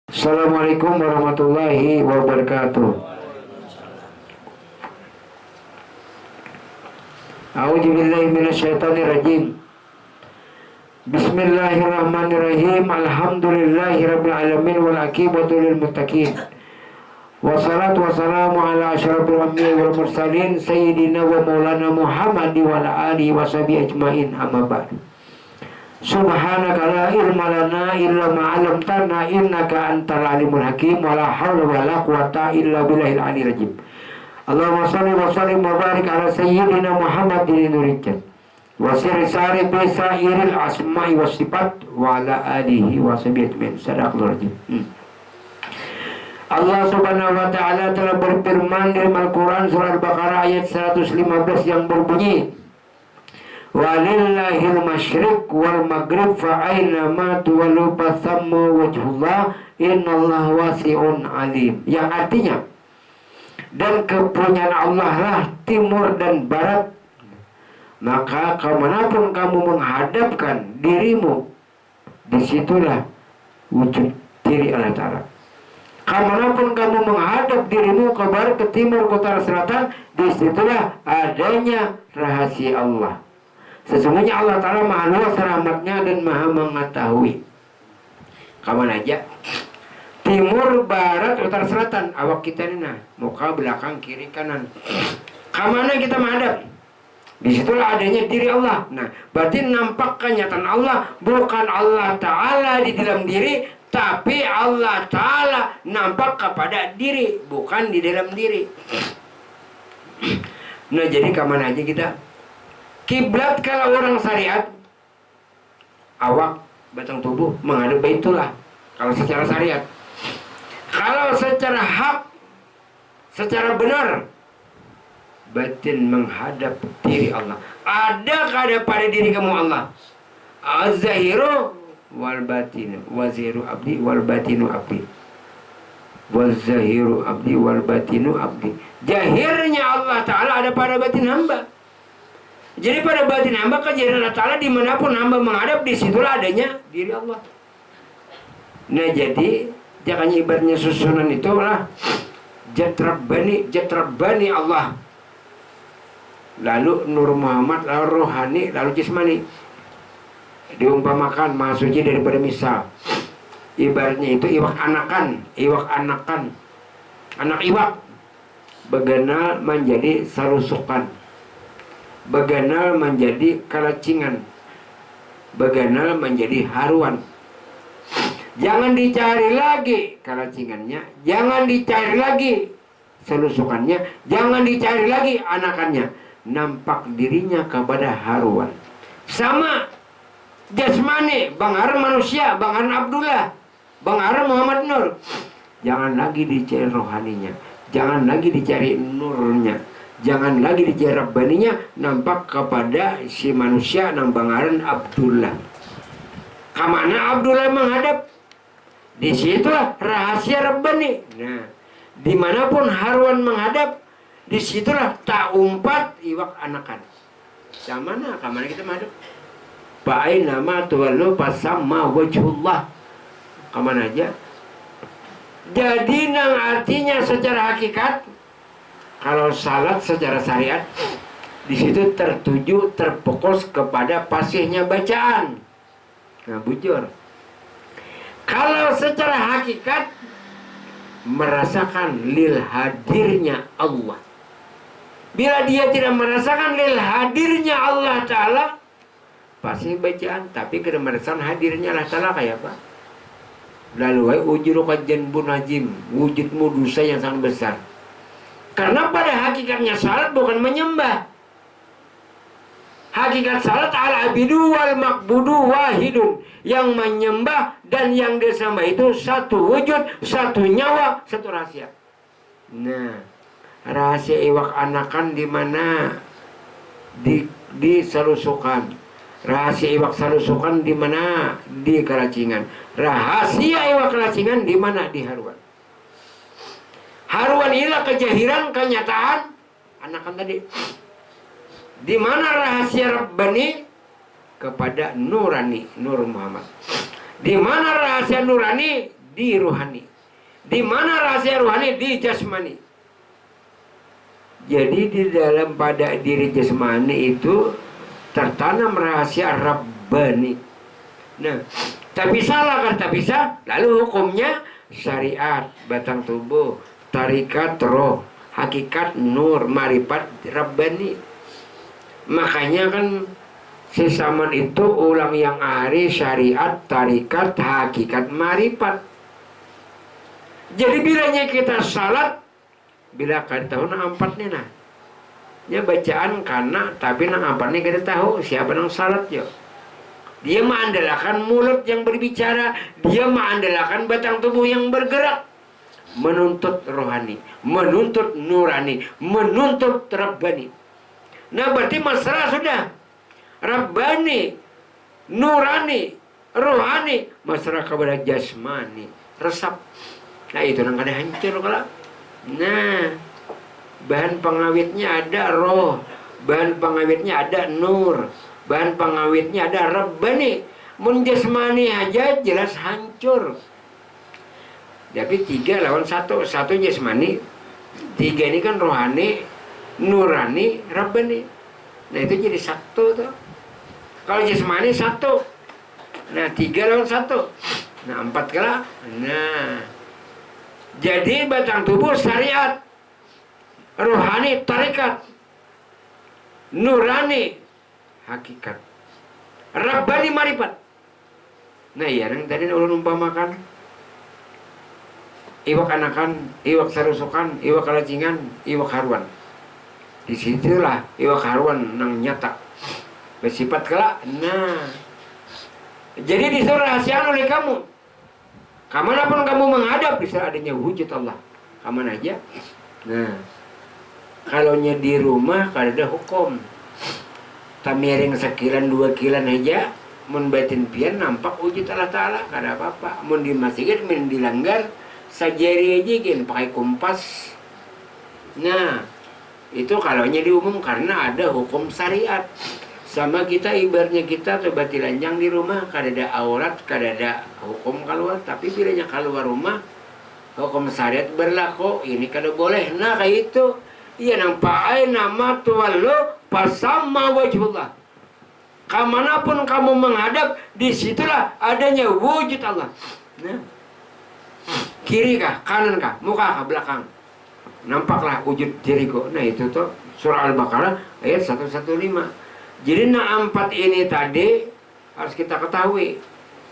Assalamualaikum warahmatullahi wabarakatuh. A'udzubillahi minasyaitonirrajim. Bismillahirrahmanirrahim. Alhamdulillahirabbil alamin wal aqibatu lil muttaqin. Wassalatu wassalamu ala asyrafil anbiya'i wal mursalin sayyidina wa maulana Muhammad wa ala alihi washabihi ajmain, amma ba'du. Subhanaka la ilma lana illa ma 'allamtana innaka antal alimul hakim wa la haula wa la quwata illa billahil aliyyil azim. Allahumma shalli wa sallim wa barik ala sayyidina Muhammadin nurijat wa sirri sari bi sa'iril asma'i was sifat wa ala alihi wa sahbihi ajmain. Sadaqallahu azim. Allah Subhanahu wa taala telah berfirman dalam Al-Qur'an surah Al-Baqarah ayat 115 yang berbunyi, walillahil masyriq wal maghrib fa aina ma tuwallu fasamma wajhullah innallaha wasi'un alim. Yang artinya, dan kepunyaan Allah lah timur dan barat, maka kemanapun kamu menghadapkan dirimu, disitulah wujud diri Allah Ta'ala. Kemanapun kamu menghadap dirimu ke barat, ke timur, ke utara, selatan, disitulah adanya rahasia Allah. Sesungguhnya Allah Ta'ala maha luas rahmatnya dan maha mengetahui. Kapan aja, timur, barat, utara, selatan, awak kita ini, nah, muka, belakang, kiri, kanan, kemana kita menghadap, disitulah adanya diri Allah. Nah, berarti nampak kenyataan Allah, bukan Allah Ta'ala di dalam diri, tapi Allah Ta'ala nampak kepada diri, bukan di dalam diri. Nah, jadi kemana aja kita? Kiblat kalau orang syariat, awak, batang tubuh menghadap Baitullah kalau secara syariat. Kalau secara hak, secara benar, batin menghadap diri Allah. Adakah ada pada diri kamu Allah? Az-zahiru wal batinu, waziru abdi wal batinu abdi, wazahiru abdi wal batinu abdi. Jahirnya Allah Ta'ala ada pada batin hamba. Jadi pada batin hamba kejadian Allah Ta'ala dimanapun hamba menghadap, disitulah adanya diri Allah. Nah, jadi jangan ibaratnya susunan itulah jatrabani Allah, lalu Nur Muhammad, lalu rohani, lalu jismani. Diumpamakan maha suci daripada misal, ibaratnya itu iwak anakan, anak iwak beganal menjadi sarusukan, beganal menjadi kalacingan, beganal menjadi haruan. Jangan dicari lagi kalacingannya, jangan dicari lagi selusukannya, jangan dicari lagi anakannya. Nampak dirinya kepada haruan. Sama jasmani, Bang Har manusia, Bang Har Abdullah, Bang Har Muhammad Nur. Jangan lagi dicari rohaninya, jangan lagi dicari nurnya, jangan lagi dicari rabbaninya, nampak kepada si manusia Bang Har Abdullah. Kemana Abdullah menghadap? Disitulah rahasia rabbani. Nah, dimanapun haruan menghadap, disitulah tak umpat iwak anakan. Kemana kita menghadap? Fa'aina ma tuwallu fasamma wajhullah. Kemana aja? Jadi nang artinya secara hakikat, kalau salat secara syariat, di situ tertuju, terfokus kepada fasihnya bacaan. Nah, bujur. Kalau secara hakikat, merasakan lil hadirnya Allah. Bila dia tidak merasakan lil hadirnya Allah Ta'ala, pasti bacaan, tapi kena merasakan hadirnya Allah Ta'ala kayak apa? Lalu ujuruka janbun najim, wujudmu dosa yang sangat besar. Karena pada hakikatnya salat bukan menyembah. Hakikat salat al-abidu wal makbudu wahidun. Yang menyembah dan yang disembah itu satu wujud, satu nyawa, satu rahasia. Nah, rahasia iwak anakan di mana? Di salusukan. Rahasia iwak salusukan di mana? Di kalacingan. Rahasia iwak kalacingan di mana? Di haruan. Haruan inilah kejahiran, kenyataan anakan tadi. Di mana rahasia Rabbani? Kepada nurani, Nur Muhammad. Di mana rahasia nurani? di rohani. Di mana rahasia rohani? Di jasmani. Jadi di dalam pada diri jasmani itu tertanam rahasia Rabbani. Nah, tak bisa kan tak bisa. Lalu hukumnya syariat, batang tubuh, tarikat roh, hakikat nur, marifat Rabbani. Makanya kan si Saman itu ulang yang ari syariat, tarikat, hakikat, marifat. Jadi bilanya kita salat, bila kada tahu na ampatnya nah. Ya bacaan kana, tapi na ampatnya kada tahu siapa nang salat yo. Dia mengandalkan mulut yang berbicara, dia mengandalkan batang tubuh yang bergerak, menuntut rohani, menuntut nurani, menuntut Rabbani. Nah berarti mesra sudah. Rabbani, nurani, rohani, mesra kepada jasmani, resap. Nah itu nang kada hancur kalau. Nah bahan pengawitnya ada roh, bahan pengawitnya ada nur, bahan pengawitnya ada Rabbani. Mun jasmani aja jelas hancur. Tapi 3 lawan 1, 1 jasmani, 3 ini kan rohani, nurani, Rabbani. Nah itu jadi 1 tuh. Kalau jasmani 1, nah 3 lawan 1, nah 4 kala. Nah jadi batang tubuh syariat, rohani tarikat, nurani hakikat, Rabbani marifat. Nah iya yang tadi ulun umpamakan iwak anakan, iwak sarusukan, iwak kalacingan, iwak haruan. Disitulah iwak haruan nang nyata bersifat kelak. Nah jadi disuruh rahasiaan oleh kamu. Kamanapun kamu menghadap bisa adanya wujud Allah. Kaman aja. Nah kalau di rumah kada ada hukum. Tamiring sekilan 2 kilan aja, mun batin pian nampak wujud Allah Ta'ala, kada apa-apa. Mun di masjid mun dilanggar sajari aja kan pakai kompas. Nah itu kalau di umum karena ada hukum syariat. Sama kita ibaratnya kita coba telanjang di rumah, kada ada aurat, kada ada hukum keluar. Tapi bilanya keluar rumah, hukum syariat berlaku, ini kada boleh. Nah kayak itu, iya nampak ay nama tuwallo pasama wajhullah. Kamanapun kamu menghadap, disitulah adanya wujud Allah. Nah, kiri kah, kanan kah, muka kah, belakang, nampaklah wujud diriku. Nah itu tuh surah Al-Baqarah ayat 115. Jadi nah 4 ini tadi harus kita ketahui.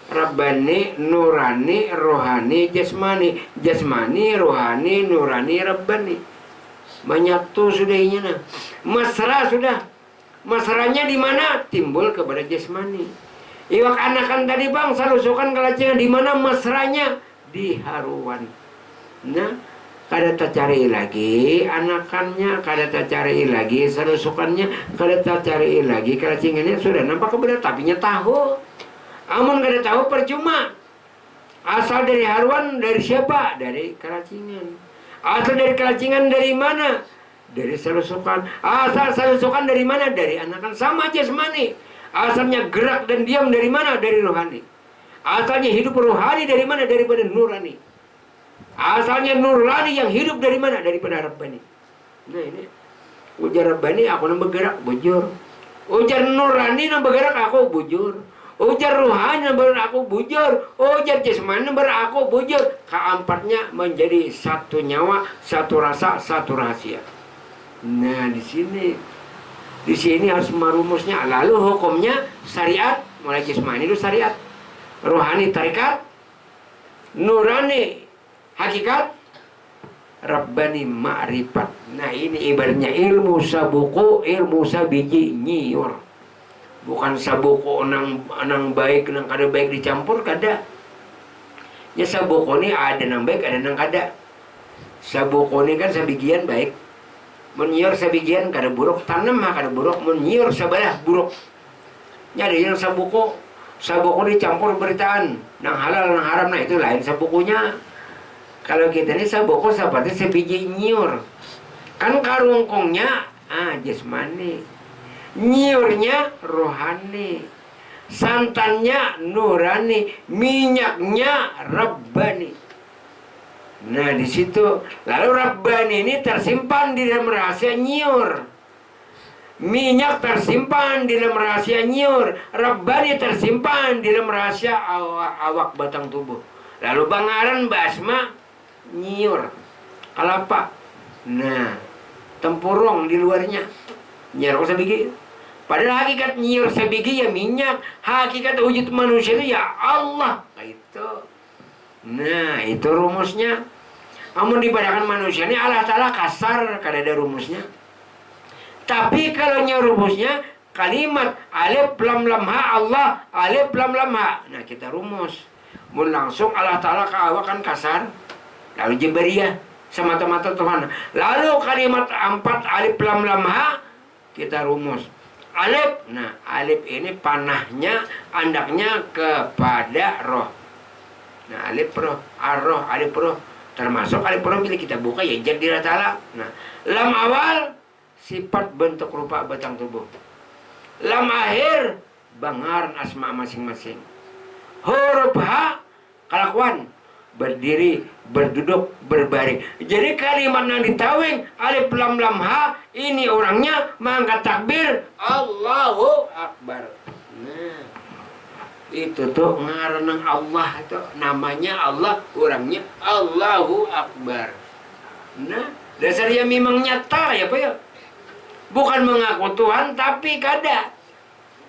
Rabbani, nurani, rohani, jasmani. Jasmani, rohani, nurani, Rabbani. Menyatu sudah ini nah. Mesra sudah. Mesranya di mana? Timbul kepada jasmani. Iwak anakan tadi bang, salusukan kelacingan di mana mesranya? Di haruan. Nah kada tak cari lagi anakannya, kada tak cari lagi salusukannya, kada tak cari lagi kelacingannya, sudah nampak kebenaran tapi tahu. Amun kada tahu percuma. Asal dari haruan dari siapa? Dari kelacingan. Asal dari kelacingan dari mana? Dari salusukan. Asal salusukan dari mana? Dari anakan. Sama jasmani. Asalnya gerak dan diam dari mana? Dari rohani. Asalnya hidup rohani dari mana? Daripada nurani. Asalnya nurani yang hidup dari mana? Daripada Rabbani. Nah ini ujar Rabbani aku nang bergerak bujur. Ujar nurani nang bergerak aku bujur. Ujar rohani nang bergerak aku bujur. Ujar jasmani nang bergerak aku bujur. Keempatnya menjadi satu nyawa, satu rasa, satu rahasia. Nah di sini harus merumusnya. Lalu hukumnya syariat, mulai jasmani itu syariat, rohani tarikat, nurani hakikat, Rabbani ma'rifat. Nah ini ibaratnya ilmu sabuku, ilmu sabiji nyiur. Bukan sabuku nang baik, nang kada baik dicampur, kada. Ya sabuku ini ada nang baik, ada nang kada. Sabuku ini kan sabigian baik. Menyiur sabigian kada buruk, tanam mah kada buruk, menyiur sabalah buruk. Nyari yang sabuku dicampur beritaan, nang halal nang haram, nah itu lain sabukunya. Kalau kita ini saboko seperti sebiji nyiur. Kan karungkongnya jasmani. Nyiurnya rohani. santannya nurani, minyaknya rabbani. Nah di situ lalu rabbani ini tersimpan di dalam rahasia nyiur. Minyak tersimpan di dalam rahasia nyiur, rabbani tersimpan di dalam rahasia awak batang tubuh. Lalu bangaran basma nyiur kelapa. Nah tempurung di luarnya nyiur sebiji. Padahal hakikat nyiur sebiji ya minyak, hakikat wujud manusia itu ya Allah. Nah itu rumusnya. Amun dibadakan manusia ini Allah Ta'ala kasar kada ada rumusnya. Tapi kalau rumusnya kalimat alif lam lam ha Allah, alif lam lam ha. Nah kita rumus. Mun langsung Allah Ta'ala kan kasar. Lalu Jabariyah semata-mata Tuhan. Lalu kalimat 4 alif lam lam ha kita rumus. Alif, nah alif ini panahnya, andaknya kepada roh. Nah alif roh, ar-roh, alif roh. Termasuk alif roh bila kita buka ya jadi Ta'ala. Nah lam awal sifat bentuk rupa batang tubuh. Lam akhir bangaran asma masing-masing. Huruf ha kelakuan berdiri, berduduk, berbaring. Jadi kalimat yang ditawing alif lam lam ha ini orangnya mengangkat takbir Allahu Akbar. Nah itu tuh ngaranang Allah itu namanya Allah, orangnya Allahu Akbar. Nah dasarnya memang nyata ya Pak ya. Bukan mengaku Tuhan, tapi kada.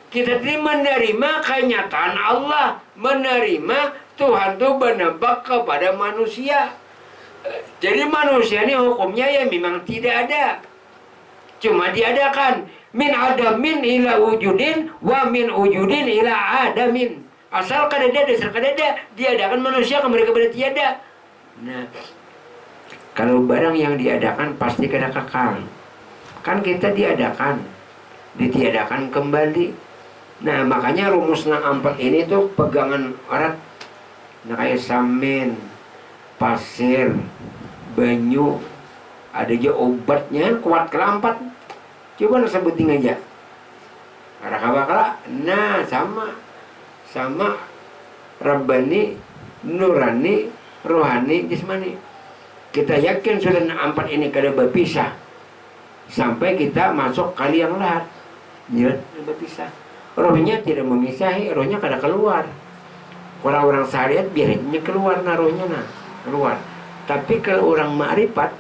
Kita menerima kenyataan Allah, menerima Tuhan itu menebak kepada manusia. Jadi manusia ini hukumnya ya memang tidak ada. Cuma diadakan. Min adamin ila wujudin, wa min wujudin ila adamin. Asal kadada, dasar kadada, diadakan manusia kembali kepada tiada. Nah, kalau barang yang diadakan pasti kada kekal. Kan kita diadakan, ditiadakan kembali. Nah makanya rumus 4 ini tuh pegangan erat. Nah kayak samin, pasir, banyu, ada aja obatnya kuat kelampat. Coba sebutin aja. Ada kabakala. Nah sama Rabbani, Nurani, Rohani, Jismani. Kita yakin sudah 4 ini kada berpisah. Sampai kita masuk kali yang lahat, jelas berpisah. Rohnya tidak memisahi, rohnya kada keluar. Kalau orang syariat biarnya keluar, rohnya keluar. Tapi kalau orang ma'rifat,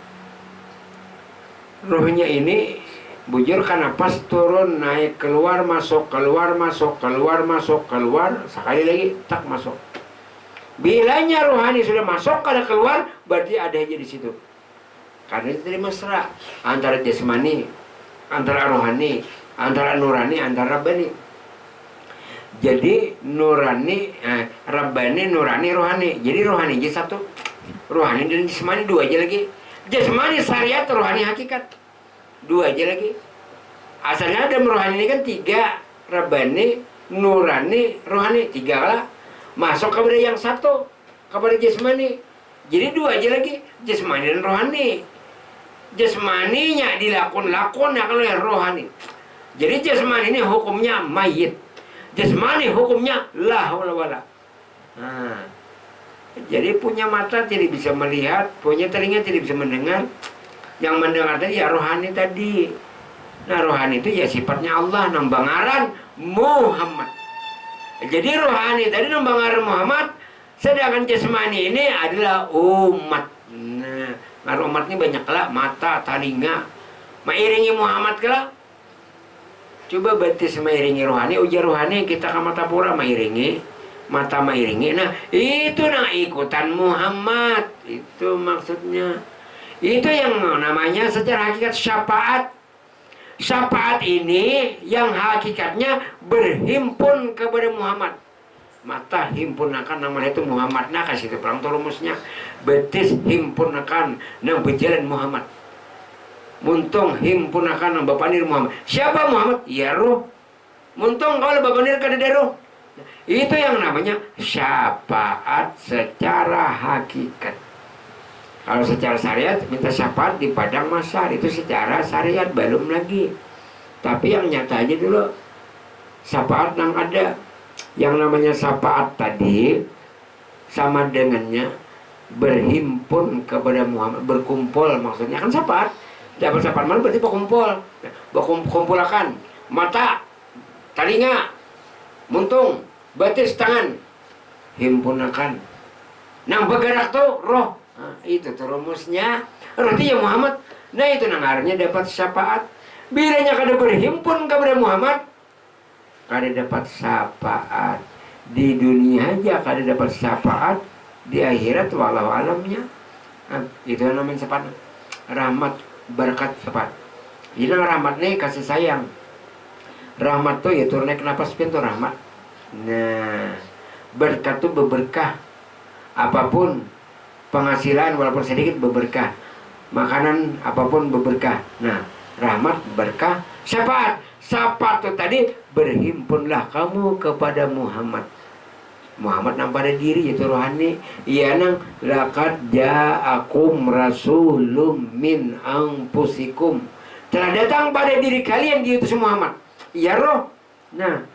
rohnya ini bujur karena pas turun naik keluar masuk keluar masuk keluar masuk keluar, sekali lagi tak masuk. Bilanya rohani sudah masuk kada keluar, berarti ada aja di situ. Karena itu dari mesra antara jasmani, antara rohani, antara nurani, antara rabbani. Jadi nurani, rabbani, nurani, rohani. Jadi rohani aja satu, rohani dan jasmani 2 aja lagi. Jasmani syariat, rohani hakikat 2 aja lagi. Asalnya ada rohani ini kan 3, rabbani, nurani, rohani 3 lah. Masuk kepada yang satu, kepada jasmani. Jadi 2 aja lagi, jasmani dan rohani. Jasmaninya dilakon-lakon oleh rohani. Jadi jasmani ini hukumnya mayit. Jasmani hukumnya la haula wala. Nah, jadi punya mata tidak bisa melihat, punya telinga tidak bisa mendengar. Yang mendengar tadi ya rohani tadi. Nah rohani itu ya sifatnya Allah, nambangaran Muhammad. Jadi rohani tadi nambangaran Muhammad, sedangkan jasmani ini adalah umat. Nah umat ini banyak lah, mata, telinga. Mairingi Muhammad kala. Coba batis mairingi rohani, ujar rohani kita ke mata pura mairingi, mata mairingi. Nah itu ikutan Muhammad, itu maksudnya. Itu yang namanya secara hakikat syafaat. Syafaat ini yang hakikatnya berhimpun kepada Muhammad. Mata himpunakan namanya itu Muhammad. Nah kasih itu perang rumusnya. Betis himpunakan nang berjalan Muhammad. Muntung himpunakan nang bapanir Muhammad. Siapa Muhammad? Ya roh. Muntung kalau bapanir kada ada roh. Itu yang namanya syafaat secara hakikat. Kalau secara syariat minta syafaat di padang mahsyar, itu secara syariat belum lagi. Tapi yang nyata aja dulu syafaat nang ada. Yang namanya syafaat tadi sama dengannya berhimpun kepada Muhammad, berkumpul maksudnya kan syafaat. Dapat syafaat mana berarti berkumpul. Berkumpulakan mata, telinga, muntung, batis, tangan, himpunakan. Nah bergerak tuh roh. Nah, itu tuh rumusnya. Artinya Muhammad. Nah itu nangarnya dapat syafaat. Bilanya kada berhimpun kepada Muhammad, kada dapat syafaat. Di dunia aja kada dapat syafaat, di akhirat walau alamnya. Nah, itu namanya syafaat. Rahmat, berkat, syafaat. Ini rahmat nih kasih sayang. Rahmat tuh ya turun naik napas pintu rahmat. Nah, berkat tuh berberkah. Apapun penghasilan walaupun sedikit berberkah. Makanan apapun berberkah. Nah, rahmat, berkah, syafaat. Syafaat itu tadi berhimpunlah kamu kepada Muhammad. Muhammad nang pada diri itu rohani. Iya nang laqad ja'akum rasulum min anfusikum. Telah datang pada diri kalian diutus Muhammad. Iya roh. Nah,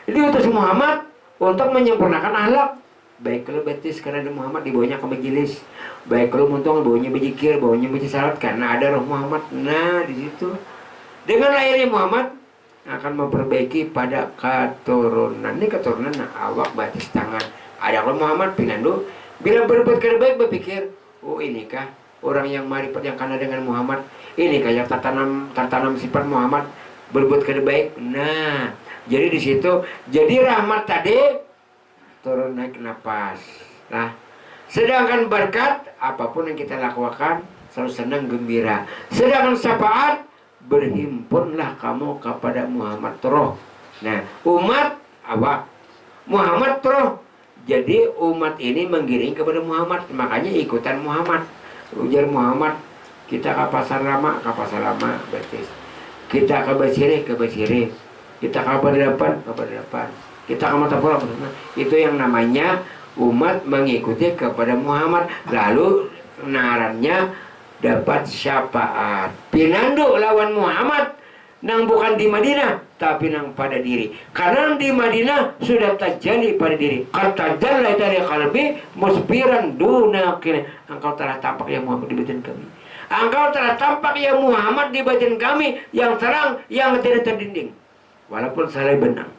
diutus Muhammad untuk menyempurnakan akhlak. Baik kalau betis karena ada Muhammad dibawanya ke majelis. Baik kalau muntung bawanya berzikir, bawanya baca salat karena ada roh Muhammad. Nah, di situ dengan lahirnya Muhammad akan memperbaiki pada keturunan. Ini keturunan awak batis tangan. Ada roh Muhammad pinandu. Bila berbuat baik berpikir, oh inikah orang yang marifat yang kena dengan Muhammad. Inikah yang tertanam sifat Muhammad berbuat baik. Nah, jadi di situ jadi rahmat tadi turun naik napas lah. Sedangkan berkat apapun yang kita lakukan selalu senang gembira. Sedangkan syafaat berhimpunlah kamu kepada Muhammad roh. Nah, umat awak Muhammad roh. Jadi umat ini menggiring kepada Muhammad, makanya ikutan Muhammad. Ujar Muhammad, kita ke pasar lama betis. Kita ke Basiri, kita ke Badapan, kita ke Matapura. Itu yang namanya umat mengikuti kepada Muhammad. Lalu narannya dapat syafaat. Pinandu lawan Muhammad nang bukan di Madinah tapi nang pada diri. Karena di Madinah sudah terjadi pada diri. Kata jalla dari kalbi musbiran dunakil. Engkau telah tampak ya Muhammad di batin kami. Engkau telah tampak ya Muhammad di batin kami yang terang, yang tidak terdinding. Walaupun salah benang.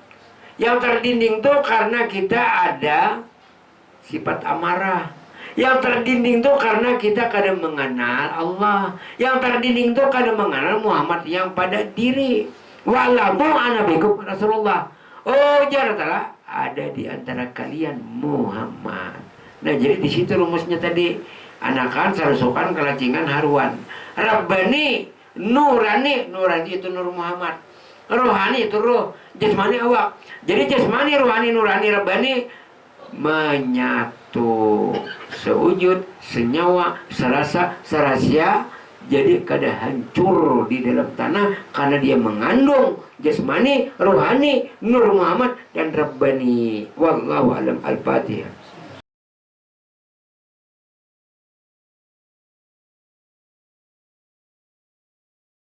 Yang terdinding tuh karena kita ada sifat amarah. Yang terdinding tuh karena kita kadang mengenal Allah. Yang terdinding tuh kadang mengenal Muhammad yang pada diri. Walamu anabikum Rasulullah. Oh jaratalah ada di antara kalian Muhammad. Nah jadi di situ rumusnya tadi. Anakan sarusukan kelacingan haruan. Rabbani nurani. Nurani itu Nur Muhammad. Rohani itu roh. Jasmani awak. Jadi jasmani, rohani, nurani, rabbani menyatu, sewujud, senyawa, serasa, serahsia. Jadi kada hancur di dalam tanah karena dia mengandung jasmani, rohani, Nur Muhammad dan Rabbani. Wallahu alam. Al-Fatihah.